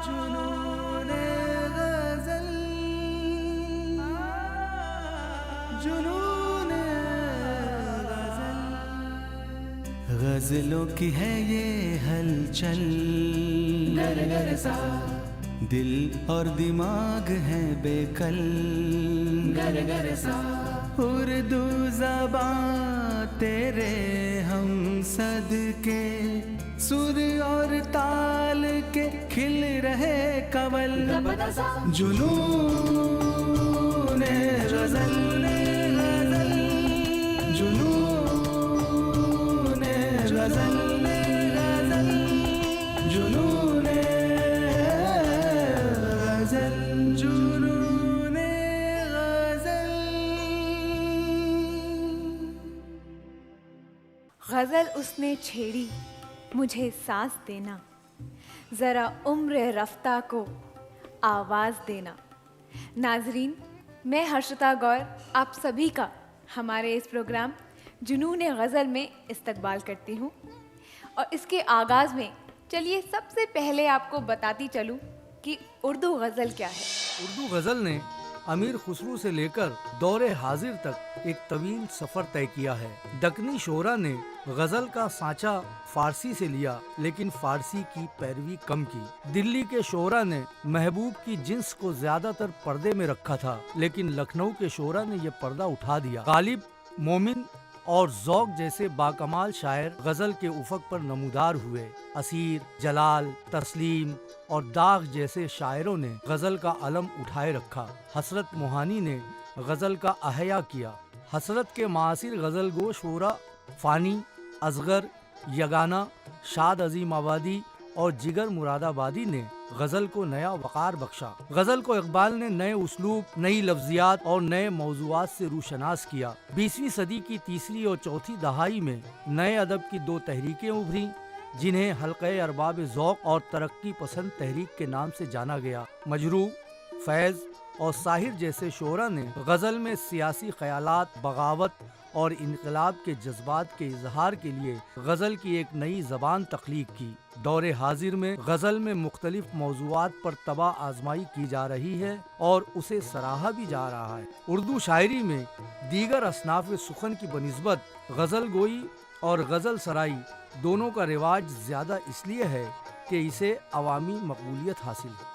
जुनून गजल, जुनून गजल। गजलों की है ये हलचल, गर गर सा दिल और दिमाग है बेकल, गर गर सा। उर्दू ज़बां तेरे हम सदके, सुर और ताल के खिल रहे कवल, जुनून गजल, जुनून गजल, जुनून गजल, जुनून गजल। गजल उसने छेड़ी मुझे सांस देना, जरा उम्र रफ्ता को आवाज देना। नाजरीन, मैं हर्षिता गौर आप सभी का हमारे इस प्रोग्राम जुनून गज़ल में इस्तकबाल करती हूँ। और इसके आगाज़ में चलिए सबसे पहले आपको बताती चलूँ कि उर्दू गज़ल क्या है। उर्दू गज़ल ने अमीर खुसरू से लेकर दौरे हाजिर तक एक तवील सफर तय किया है। दक्कनी शोरा ने गजल का सांचा फारसी से लिया, लेकिन फारसी की पैरवी कम की। दिल्ली के शोरा ने महबूब की जिन्स को ज्यादातर पर्दे में रखा था, लेकिन लखनऊ के शोरा ने यह पर्दा उठा दिया। गालिब, मोमिन और ज़ौक़ जैसे बाकमाल शायर गजल के उफक पर नमूदार हुए। असीर, जलाल, तस्लीम और दाग जैसे शायरों ने गजल का अलम उठाए रखा। हसरत मोहानी ने गजल का अहया किया। हसरत के मासिर गजल गो शोरा फानी, असगर, यगाना, शाद अजीम आबादी और जिगर मुरादाबादी ने गजल को नया वक़ार बख्शा। गजल को इकबाल ने नए उस्लूब, नई लफ्जियात और नए मौज़ूआत से रूशनास किया। 20वीं सदी की तीसरी और चौथी दहाई में नए अदब की दो तहरीकें उभरी, जिन्हें हल्क़े अरबाब ज़ौक़ और तरक्की पसंद तहरीक के नाम से जाना गया। मजरू, फैज़ और साहिर जैसे शोरा ने गजल में सियासी ख्यालात, बगावत और इनकलाब के जज्बात के इजहार के लिए गजल की एक नई जबान तख्लीक की। दौरे हाजिर में गजल में मुख्तलिफ मौज़ूआत पर तबाह आजमाई की जा रही है और उसे सराहा भी जा रहा है। उर्दू शायरी में दीगर असनाफ सुखन की बनिस्बत गजल गोई और गजल सराई दोनों का रिवाज ज्यादा इसलिए है कि इसे अवामी मकबूलियत हासिल है।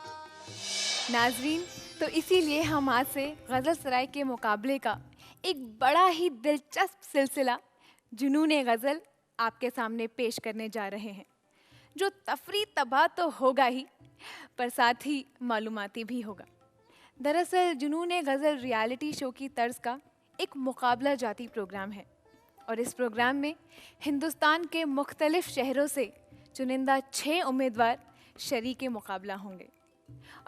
नाजरीन, तो इसीलिए हम आज से गज़ल सराय के मुकाबले का एक बड़ा ही दिलचस्प सिलसिला जुनून गज़ल आपके सामने पेश करने जा रहे हैं, जो तफरी तबाह तो होगा ही, पर साथ ही मालूमाती भी होगा। दरअसल जुनून गज़ल रियलिटी शो की तर्ज का एक मुकाबला जाती प्रोग्राम है और इस प्रोग्राम में हिंदुस्तान के मुख्तलिफ शहरों से चुनिंदा 6 उम्मीदवार शरीक मुकाबला होंगे।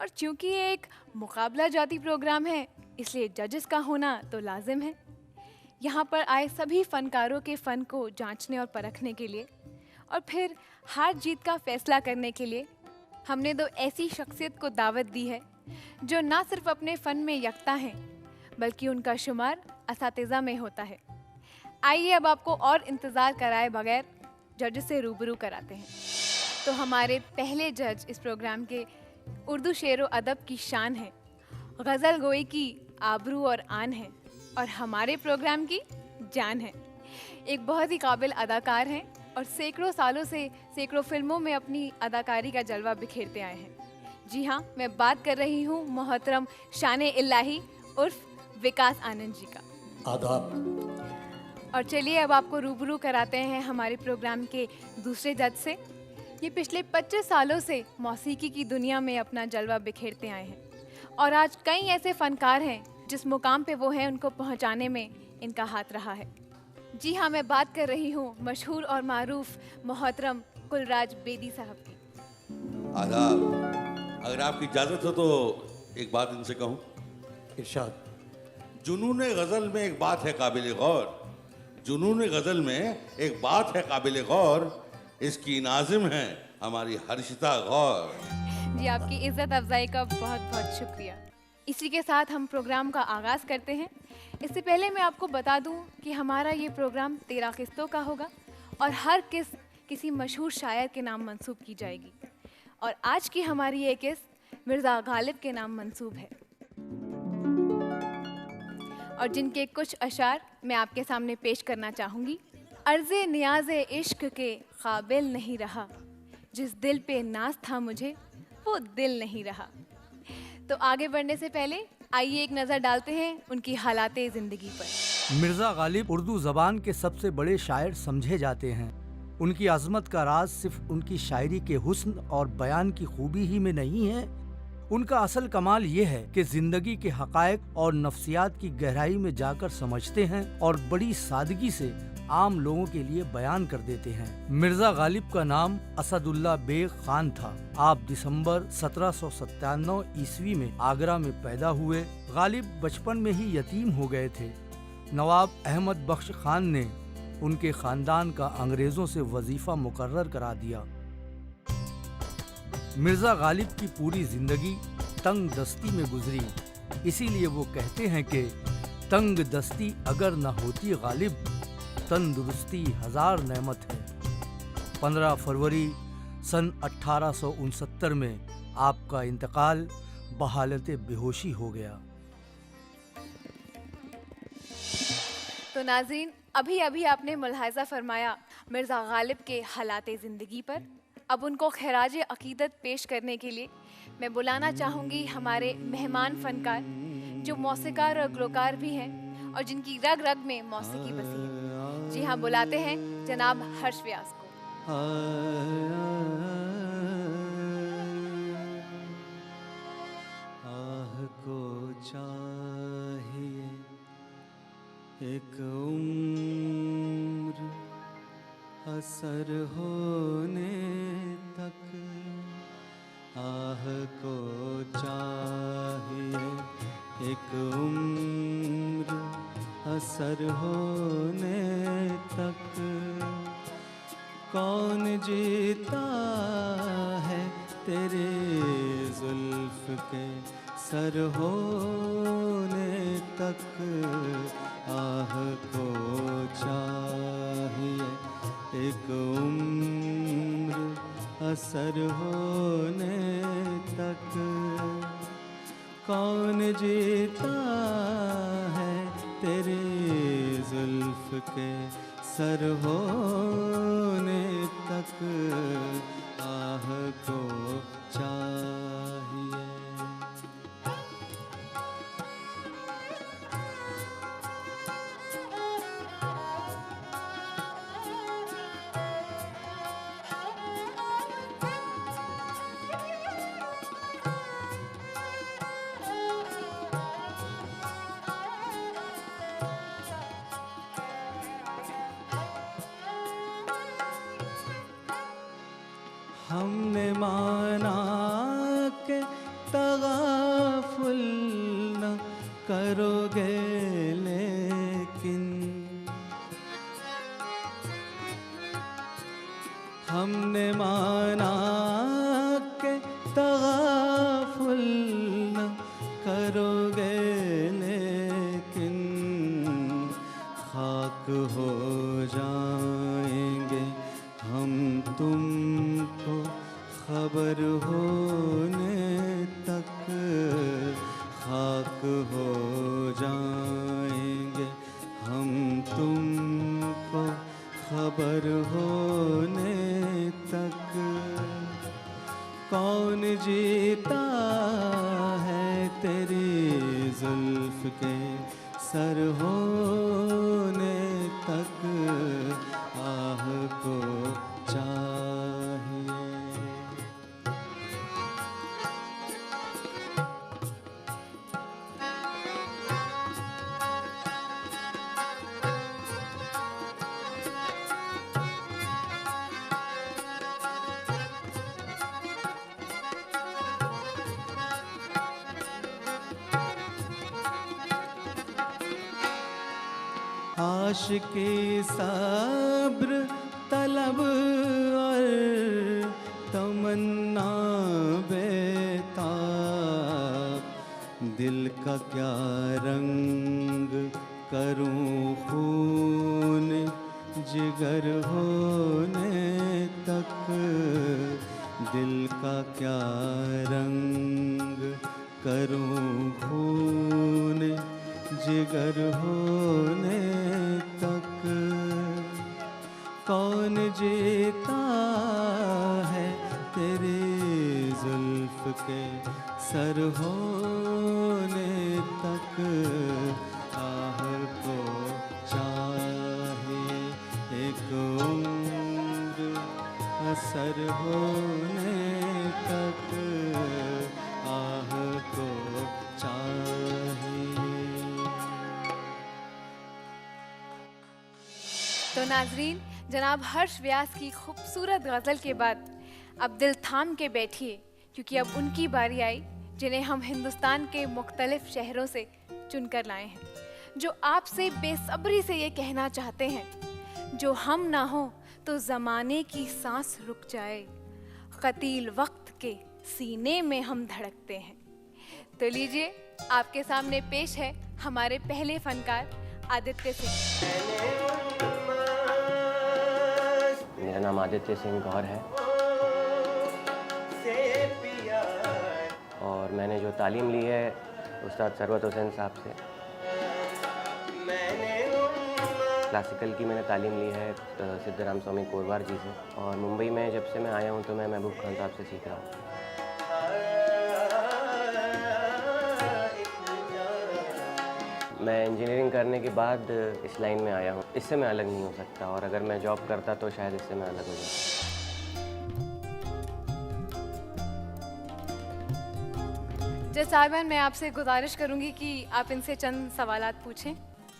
और चूँकि ये एक मुकाबला जाती प्रोग्राम है, इसलिए जजेस का होना तो लाजिम है। यहाँ पर आए सभी फ़नकारों के फ़न को जांचने और परखने के लिए और फिर हार जीत का फ़ैसला करने के लिए हमने दो ऐसी शख्सियत को दावत दी है जो ना सिर्फ अपने फ़न में यकता हैं, बल्कि उनका शुमार असातिज़ा में होता है। आइए अब आपको और इंतज़ार कराए बगैर जजेस से रूबरू कराते हैं। तो हमारे पहले जज इस प्रोग्राम के उर्दू शेर व अदब की शान है, गज़ल गोई की आबरू और आन है और हमारे प्रोग्राम की जान है। एक बहुत ही काबिल अदाकार हैं और सैकड़ों सालों से सैकड़ों फिल्मों में अपनी अदाकारी का जलवा बिखेरते आए हैं। जी हाँ, मैं बात कर रही हूँ मोहतरम शान-ए-इलाही उर्फ विकास आनंद जी का। आदाब। और चलिए अब आपको रूबरू कराते हैं हमारे प्रोग्राम के दूसरे जज से। ये पिछले 25 सालों से मौसीकी की दुनिया में अपना जलवा बिखेरते आए हैं और आज कई ऐसे फ़नकार हैं जिस मुकाम पे वो हैं उनको पहुंचाने में इनका हाथ रहा है। जी हाँ, मैं बात कर रही हूँ मशहूर और मारूफ मोहतरम कुलराज बेदी साहब की। आदाब। अगर आपकी इजाज़त हो तो एक बात इनसे कहूँ। इरशाद। जुनून गज़ल में एक बात है काबिल गौर, जुनून गज़ल में एक बात है काबिल गौर, इसकी नाज़िम है हमारी हर्षिता गौर। जी, आपकी इज़्ज़त अफजाई का बहुत बहुत शुक्रिया। इसी के साथ हम प्रोग्राम का आगाज़ करते हैं। इससे पहले मैं आपको बता दूं कि हमारा ये प्रोग्राम 13 किस्तों का होगा और हर किस्त किसी मशहूर शायर के नाम मंसूब की जाएगी और आज की हमारी ये किस्त मिर्ज़ा गालिब के नाम मंसूब है और जिनके कुछ अशार मैं आपके सामने पेश करना चाहूँगी। अर्ज़े नियाज़े इश्क के काबिल नहीं रहा, जिस दिल पे नाज था मुझे वो दिल नहीं रहा। तो आगे बढ़ने से पहले आइए एक नज़र डालते हैं उनकी हालाते ज़िंदगी पर। मिर्ज़ा गालिब उर्दू ज़बान के सबसे बड़े शायर समझे जाते हैं। उनकी अज़मत का राज सिर्फ उनकी शायरी के हुस्न और बयान की खूबी ही में नहीं है। उनका असल कमाल ये है कि जिंदगी के हकायक और नफ्सियात की गहराई में जाकर समझते हैं और बड़ी सादगी से आम लोगों के लिए बयान कर देते हैं। मिर्ज़ा गालिब का नाम असदुल्ला बेग खान था। आप दिसंबर 1797 ईस्वी में आगरा में पैदा हुए। गालिब बचपन में ही यतीम हो गए थे। नवाब अहमद बख्श खान ने उनके खानदान का अंग्रेजों से वजीफा मुकर्रर करा दिया। मिर्ज़ा गालिब की पूरी जिंदगी तंग दस्ती में गुजरी, इसीलिए वो कहते हैं कि तंग दस्ती अगर न होती गालिब, तंदुरुस्ती हजार नेमत है। 15 फरवरी सन 1869 में आपका इंतकाल बहालत बेहोशी हो गया। तो नाज़रीन, अभी अभी आपने मुलाहिज़ा फरमाया मिर्ज़ा गालिब के हालाते ज़िंदगी पर। अब उनको खैराज अकीदत पेश करने के लिए मैं बुलाना चाहूँगी हमारे मेहमान फ़नकार जो मौसीकार और गुलकार भी हैं और जिनकी रग रग में मौसीकी बसी है। जी हाँ, बुलाते हैं जनाब हर्ष व्यास को। आह को चाहिए एक उम्र असर होने तक, आह को चाहिए एक उम्र असर होने तक। कौन जीता है तेरे जुल्फ के सर होने तक, आह को चाहिए एक उम्र असर होने तक। कौन जीता है तेरे जुल्फ के सर होने तक, आह को चाहिए। हमने माना के तगाफुल न करोगे, लेकिन हमने माना के तगाफुल न करोगे, लेकिन खाक हो जाएंगे हम तुमको खबर होने तक, खाक हो जाएंगे हम तुमको खबर होने तक। कौन जीता है तेरी जुल्फ के सर होने तक, आह को चाहिए। आशिकी सब्र तलब और तमन्ना बेताब, दिल का क्या रंग करूं खून जिगर होने तक, दिल का क्या रंग करूं खून जिगर होने तक, कौन जीता है तेरी जुल्फ के सर होने तक, आह को चाहे एक उम्र असर होने तक, आह को चाहिए। तो नाजरीन, जनाब हर्ष व्यास की खूबसूरत गज़ल के बाद अब दिल थाम के बैठिए, क्योंकि अब उनकी बारी आई जिन्हें हम हिंदुस्तान के मुख्तलिफ शहरों से चुनकर लाए हैं, जो आपसे बेसब्री से ये कहना चाहते हैं, जो हम ना हो तो ज़माने की सांस रुक जाए, कतील वक्त के सीने में हम धड़कते हैं। तो लीजिए, आपके सामने पेश है हमारे पहले फनकार आदित्य सिंह। मेरा नाम आदित्य सिंह गौर है और मैंने जो तालीम ली है उस्ताद सरवत हुसैन साहब से। क्लासिकल की मैंने तालीम ली है सिद्धराम स्वामी कोरवार जी से, और मुंबई में जब से मैं आया हूँ तो मैं महबूब खान साहब से सीख रहा हूँ। मैं इंजीनियरिंग करने के बाद इस लाइन में आया हूँ। इससे मैं अलग नहीं हो सकता, और अगर मैं जॉब करता तो शायद इससे मैं अलग हो जाता। जज साहिबान, मैं आपसे गुजारिश करूंगी कि आप इनसे चंद सवालात पूछें।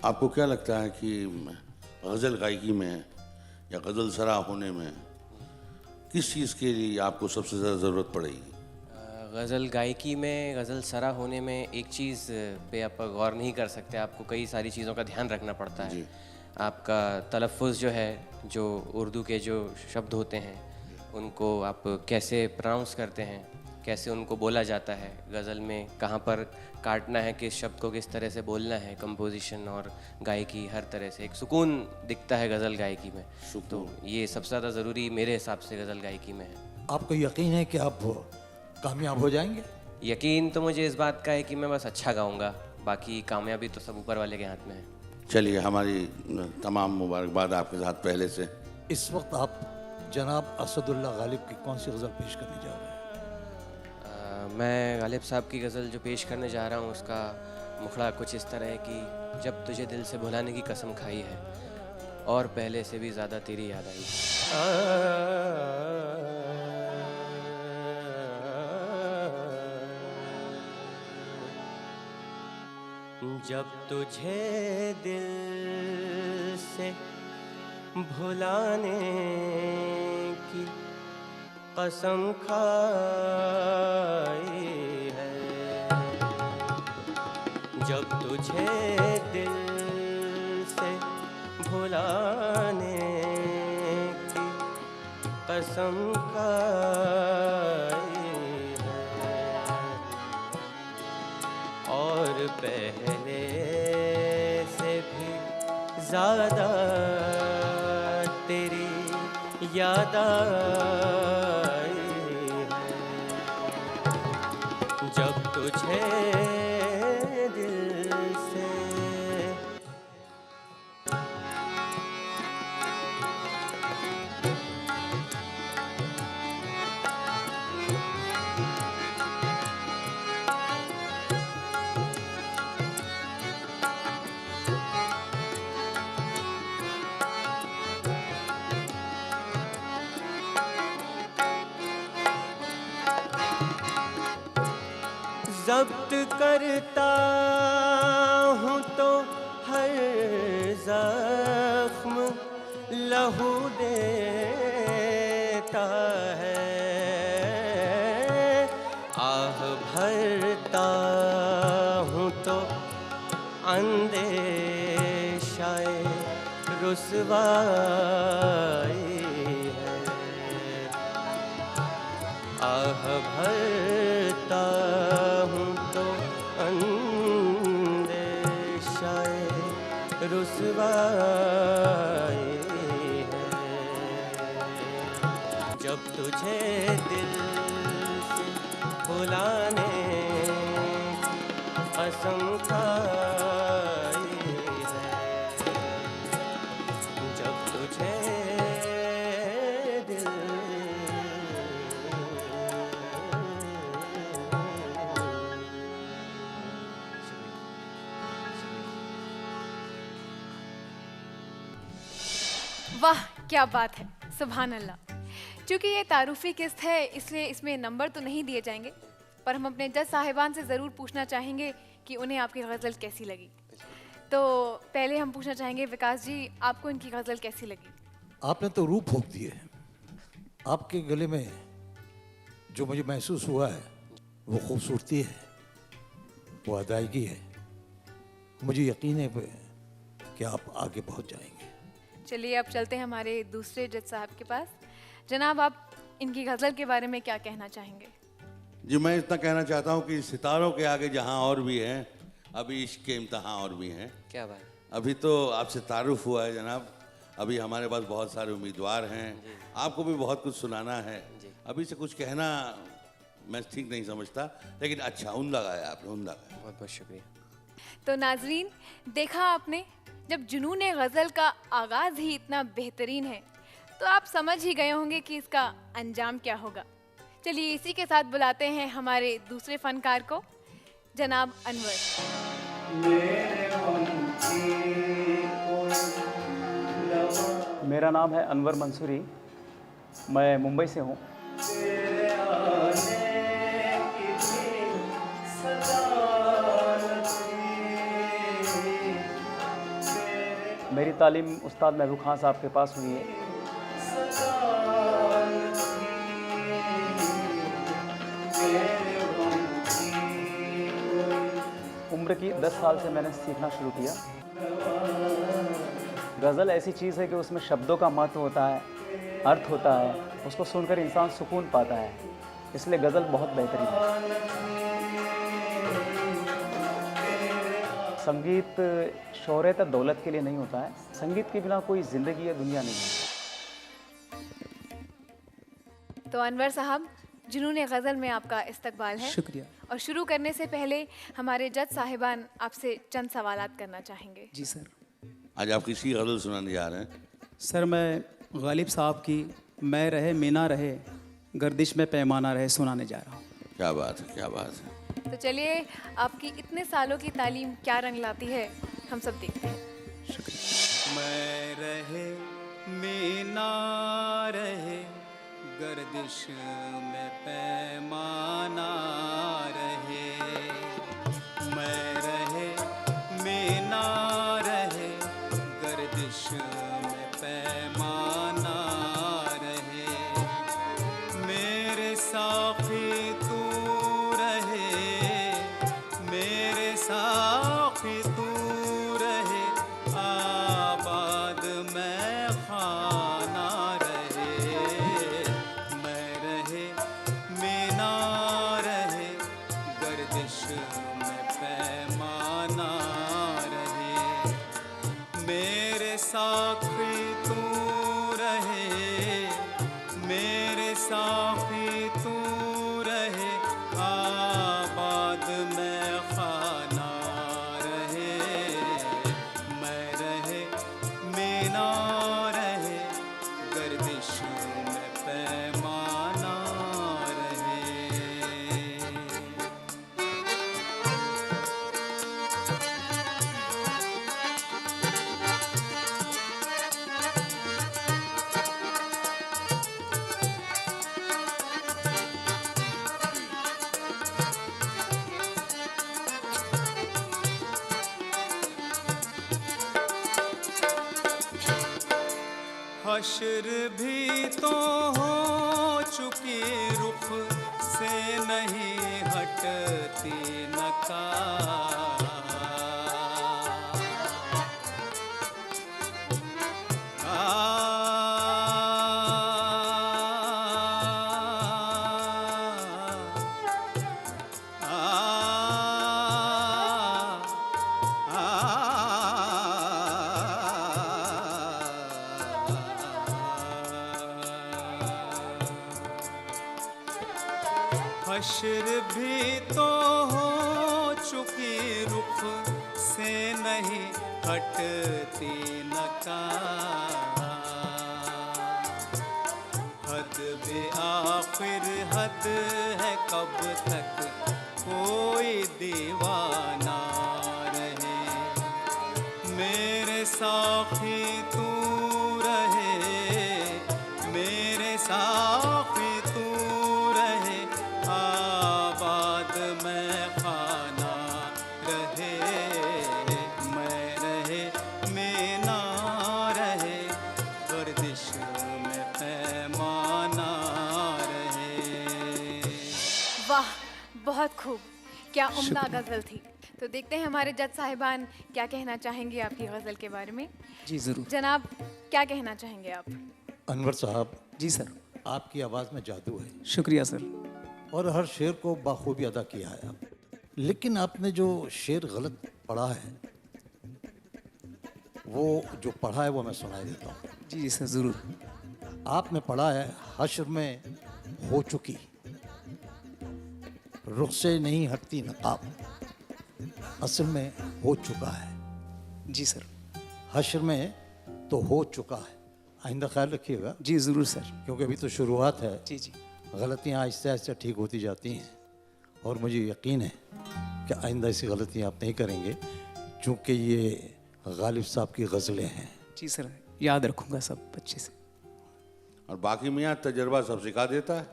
आपको क्या लगता है कि गज़ल गायकी में या गज़ल सरा होने में किस चीज़ के लिए आपको सबसे ज़्यादा ज़रूरत पड़ेगी? गज़ल गायकी में, गज़ल सरा होने में एक चीज़ पे आप गौर नहीं कर सकते, आपको कई सारी चीज़ों का ध्यान रखना पड़ता है। आपका तलफ़्फ़ुज़ जो है, जो उर्दू के जो शब्द होते हैं उनको आप कैसे प्रोनाउंस करते हैं, कैसे उनको बोला जाता है, गज़ल में कहाँ पर काटना है, किस शब्द को किस तरह से बोलना है, कंपोजिशन और गायकी हर तरह से एक सुकून दिखता है गज़ल गायकी में। तो ये सबसे ज़्यादा ज़रूरी मेरे हिसाब से गज़ल गायकी में है। आपको यकीन है कि आप कामयाब हो जाएंगे? यकीन तो मुझे इस बात का है कि मैं बस अच्छा गाऊंगा, बाकी कामयाबी तो सब ऊपर वाले के हाथ में है। चलिए, हमारी तमाम मुबारकबाद आपके साथ पहले से। इस वक्त आप जनाब असदुल्ला गालिब की कौन सी गज़ल पेश करने जा रहे हैं? मैं गालिब साहब की गज़ल जो पेश करने जा रहा हूँ उसका मुखड़ा कुछ इस तरह है कि जब तुझे दिल से भुलाने की कसम खाई है और पहले से भी ज़्यादा तेरी याद आई है। जब तुझे दिल से भुलाने की कसम खाई है, जब तुझे दिल से भुलाने की कसम खाई है, और पहले से भी ज़्यादा तेरी याद आई है, जब तुझे दिल से ज़ब्त करता हूँ तो हर ज़ख्म लहू देता है, आह भरता हूँ तो अंदेशाए रुसवाई है, आह भरता रुसवाई है, जब तुझे दिल भुलाने कसम खाई है जब तुझे दिल वाह क्या बात है, सुभान अल्लाह। चूँकि ये तारुफी किस्त है इसलिए इसमें नंबर तो नहीं दिए जाएंगे, पर हम अपने जज साहिबान से ज़रूर पूछना चाहेंगे कि उन्हें आपकी गज़ल कैसी लगी। तो पहले हम पूछना चाहेंगे विकास जी, आपको इनकी गज़ल कैसी लगी? आपने तो रूप फूंक दिए। आपके गले में जो मुझे महसूस हुआ है वो खूबसूरती है, वो अदायगी है। मुझे यकीन है कि आप आगे पहुंच जाएंगे। चलिए अब चलते हैं हमारे दूसरे जज साहब के पास। जनाब, आप इनकी गज़ल के बारे में क्या कहना चाहेंगे? जी, मैं इतना कहना चाहता हूँ कि सितारों के आगे जहाँ और भी हैं, अभी इश्क के इम्तहान और भी हैं। क्या बात। अभी तो आपसे तारुफ हुआ है जनाब, अभी हमारे पास बहुत सारे उम्मीदवार हैं, आपको भी बहुत कुछ सुनाना है। अभी से कुछ कहना मैं ठीक नहीं समझता, लेकिन अच्छा उम्दा गाया आपने, उम्दा गाया। बहुत बहुत शुक्रिया। तो नाजरीन, देखा आपने, जब जुनून गज़ल का आगाज़ ही इतना बेहतरीन है तो आप समझ ही गए होंगे कि इसका अंजाम क्या होगा। चलिए इसी के साथ बुलाते हैं हमारे दूसरे फनकार को, जनाब अनवर। मेरा नाम है अनवर मंसूरी, मैं मुंबई से हूँ। मेरी तालीम उस्ताद महबूब खान साहब के पास हुई है। उम्र की 10 साल से मैंने सीखना शुरू किया। गज़ल ऐसी चीज़ है कि उसमें शब्दों का महत्व होता है, अर्थ होता है, उसको सुनकर इंसान सुकून पाता है, इसलिए गज़ल बहुत बेहतरीन है। संगीत शोहरत या दौलत के लिए नहीं होता है, संगीत के बिना कोई ज़िंदगी या दुनिया नहीं है। तो अनवर साहब, जुनून गज़ल में आपका इस्तकबाल है। शुक्रिया। और शुरू करने से पहले हमारे जज साहिबान आपसे चंद सवालात करना चाहेंगे। जी सर। आज आप किसी गज़ल सुनाने जा रहे हैं? सर, मैं गालिब साहब की मैं रहे मीना रहे गर्दिश में पैमाना रहे सुनाने जा रहा हूँ। क्या बात है, क्या बात है। तो चलिए, आपकी इतने सालों की तालीम क्या रंग लाती है, हम सब देखते हैं। शुक्रिया। मैं रहे मीना रहे गर्दिश में पैमाना रहे, मैं रहे मीना रहे गर्दिश में पैमाना रहे, मेरे साक़ी तू रहे, मेरे साक़ी तू रहे, आबाद में खाना रहे, मैं रहे मीना रहे गर्दिश में पैमाना रहे, मेरे साक़ी तू रहे, मेरे साक़ी तू रहे, आबाद में खाना रहे, मैं रहे मीना रहे गर्दिश में पैमाना रहे। हश्र भी तो हो चुकी रुख से नहीं हटती नकाब, हश्र भी तो हो चुकी रुख से नहीं हटती नकार। हद बे आखिर हद है, कब तक कोई दीवाना रहे। मेरे साखी तू रहे, मेरे साखी तू रहे, आबाद में खाना रहे। मैं रहे मीना रहे, गर्दिश में पैमाना रहे। वाह, बहुत खूब, क्या उम्दा गज़ल थी। तो देखते हैं हमारे जज साहिबान क्या कहना चाहेंगे आपकी गज़ल के बारे में। जी ज़रूर। जनाब, क्या कहना चाहेंगे आप? अनवर साहब, जी सर। आपकी आवाज़ में जादू है शुक्रिया सर। और हर शेर को बाखूबी अदा किया है आप। लेकिन आपने जो शेर गलत पढ़ा है, वो जो पढ़ा है वो मैं सुनाई देता हूँ। जी जी सर, ज़रूर। आपने पढ़ा है हश्र में हो चुकी, रुख से नहीं हटती नकाब। असल में हो चुका है। जी सर। हश्र में तो हो चुका है। आइंदा ख्याल रखिएगा, जी ज़रूर सर। क्योंकि अभी तो शुरुआत है। जी जी। गलतियाँ आहिस्ते आहिस्ते ठीक होती जाती हैं और मुझे यकीन है कि आइंदा ऐसी गलतियाँ आप नहीं करेंगे, चूँकि ये गालिब साहब की गज़लें हैं। जी सर, याद रखूँगा सब अच्छे से। और बाकी मियाँ तजर्बा सब सिखा देता है।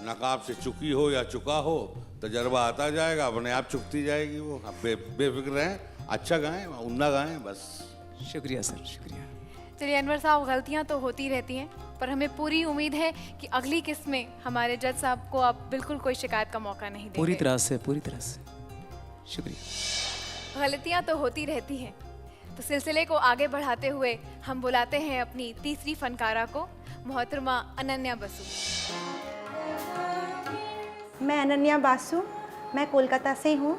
नकाब से चुकी हो या चुका हो, तजर्बा आता जाएगा, अपने आप चुकती जाएगी वो। आप बेफिक्र रहें, अच्छा गाएं, उम्दा गाएं, बस। शुक्रिया सर, शुक्रिया। चलिए अनवर साहब, गलतियाँ तो होती रहती हैं, पर हमें पूरी उम्मीद है कि अगली किस्त में हमारे जज साहब को आप बिल्कुल कोई शिकायत का मौका नहीं देंगे। पूरी तरह से, पूरी तरह से। शुक्रिया। गलतियाँ तो होती रहती हैं, तो सिलसिले को आगे बढ़ाते हुए हम बुलाते हैं अपनी तीसरी फनकारा को, मोहतरमा अनन्या बसु। मैं अनन्या बासु, मैं कोलकाता से हूँ।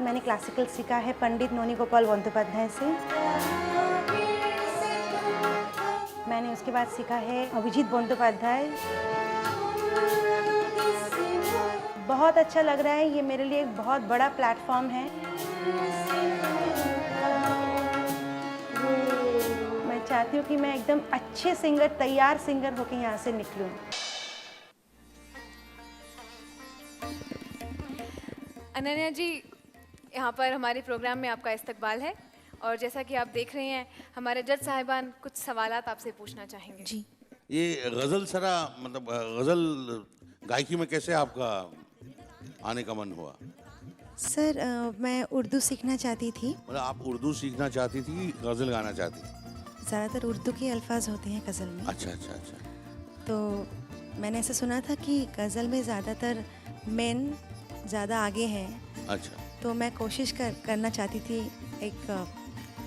मैंने क्लासिकल सीखा है पंडित नोनी गोपाल बंदोपाध्याय से। मैंने उसके बाद सीखा है अभिजीत बंदोपाध्याय। बहुत अच्छा लग रहा है, ये मेरे लिए एक बहुत बड़ा प्लेटफॉर्म है। मैं चाहती हूँ कि मैं एकदम अच्छे सिंगर, तैयार सिंगर होकर यहाँ से निकलूँ। अनन्या जी, यहाँ पर हमारे प्रोग्राम में आपका इस्तकबाल है, और जैसा कि आप देख रहे हैं हमारे जज साहिबान कुछ सवालात आपसे पूछना चाहेंगे। जी। ये गज़ल सरा, मतलब गज़ल गायकी में कैसे आपका आने का मन हुआ? सर, मैं उर्दू सीखना चाहती थी। मतलब आप उर्दू सीखना चाहती थी, गज़ल गाना चाहती थी? ज़्यादातर उर्दू के अल्फाज होते हैं गज़ल में। अच्छा अच्छा अच्छा। तो मैंने ऐसा सुना था कि गज़ल में ज़्यादातर मेन ज़्यादा आगे हैं। अच्छा। तो मैं कोशिश करना चाहती थी, एक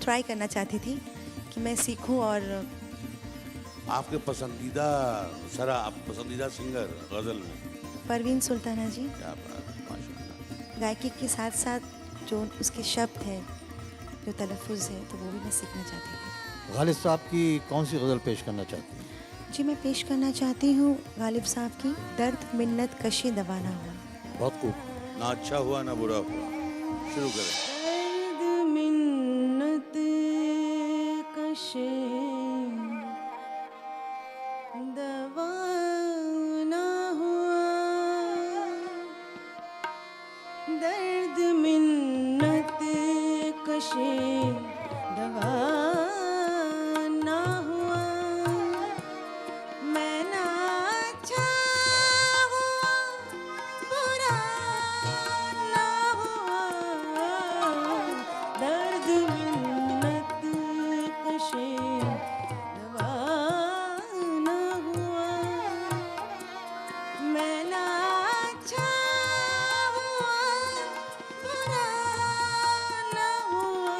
ट्राई करना चाहती थी कि मैं सीखूं। और आपके पसंदीदा सरा, आप पसंदीदा सिंगर गज़ल में? परवीन सुल्ताना जी। क्या बात है, माशाल्लाह। गायकी के साथ साथ जो उसके शब्द हैं, जो तलफ़ुज़ है, तो वो भी मैं सीखना चाहती थी। गालिब साहब की कौन सी गज़ल पेश करना चाहती हैं? जी, मैं पेश करना चाहती हूँ गालिब साहब की दर्द मिन्नत कशी दवा ना हुआ। बहुत खूब। ना अच्छा हुआ ना बुरा हुआ, शुरू करें। दर्द मिन्नत कशी दवा ना हुआ, दर्द मिन्नत कशी दवा ना हुआ, मैं ना अच्छा हुआ बुरा ना हुआ, दर्द मिन्नत कशी दवा ना हुआ, मैं ना अच्छा हुआ बुरा ना हुआ,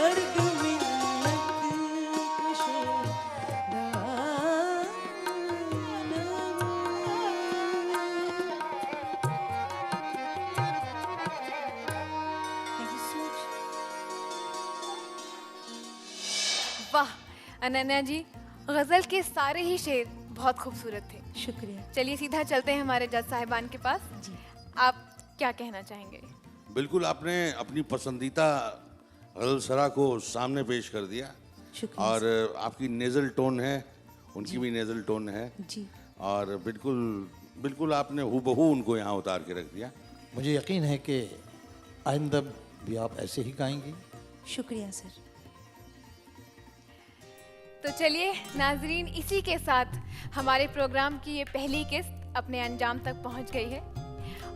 दर्द मिन्नत कशे Thank you so much. वाह अनन्या जी, गजल के सारे ही शेर बहुत खूबसूरत थे। शुक्रिया चलिए सीधा चलते हैं हमारे जज साहिबान के पास। जी। आप क्या कहना चाहेंगे? बिल्कुल आपने अपनी पसंदीदा गजल सरा को सामने पेश कर दिया शुक्रिया और आपकी नेजल टोन है, उनकी भी नेजल टोन है जी। और बिल्कुल बिल्कुल आपने हूबहू उनको यहाँ उतार के रख दिया। मुझे यकीन है कि आइंदा भी आप ऐसे ही गाएंगी। शुक्रिया सर। तो चलिए नाजरीन, इसी के साथ हमारे प्रोग्राम की ये पहली किस्त अपने अंजाम तक पहुंच गई है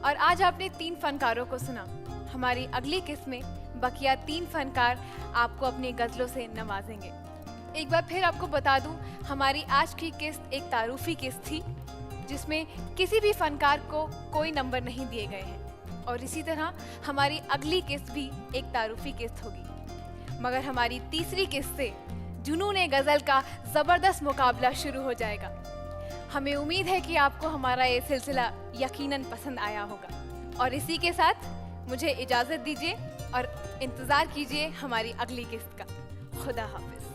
और आज आपने 3 फनकारों को सुना। हमारी अगली किस्त में बकिया 3 फनकार आपको अपनी गज़लों से नवाजेंगे। एक बार फिर आपको बता दूं, हमारी आज की किस्त एक तारुफी किस्त थी जिसमें किसी भी फनकार को कोई नंबर नहीं दिए गए हैं और इसी तरह हमारी अगली किस्त भी एक तारुफी किस्त होगी। मगर हमारी तीसरी किस्त से जुनून गज़ल का ज़बरदस्त मुकाबला शुरू हो जाएगा। हमें उम्मीद है कि आपको हमारा ये सिलसिला यकीनन पसंद आया होगा और इसी के साथ मुझे इजाज़त दीजिए और इंतज़ार कीजिए हमारी अगली किस्त का। खुदा हाफिज़।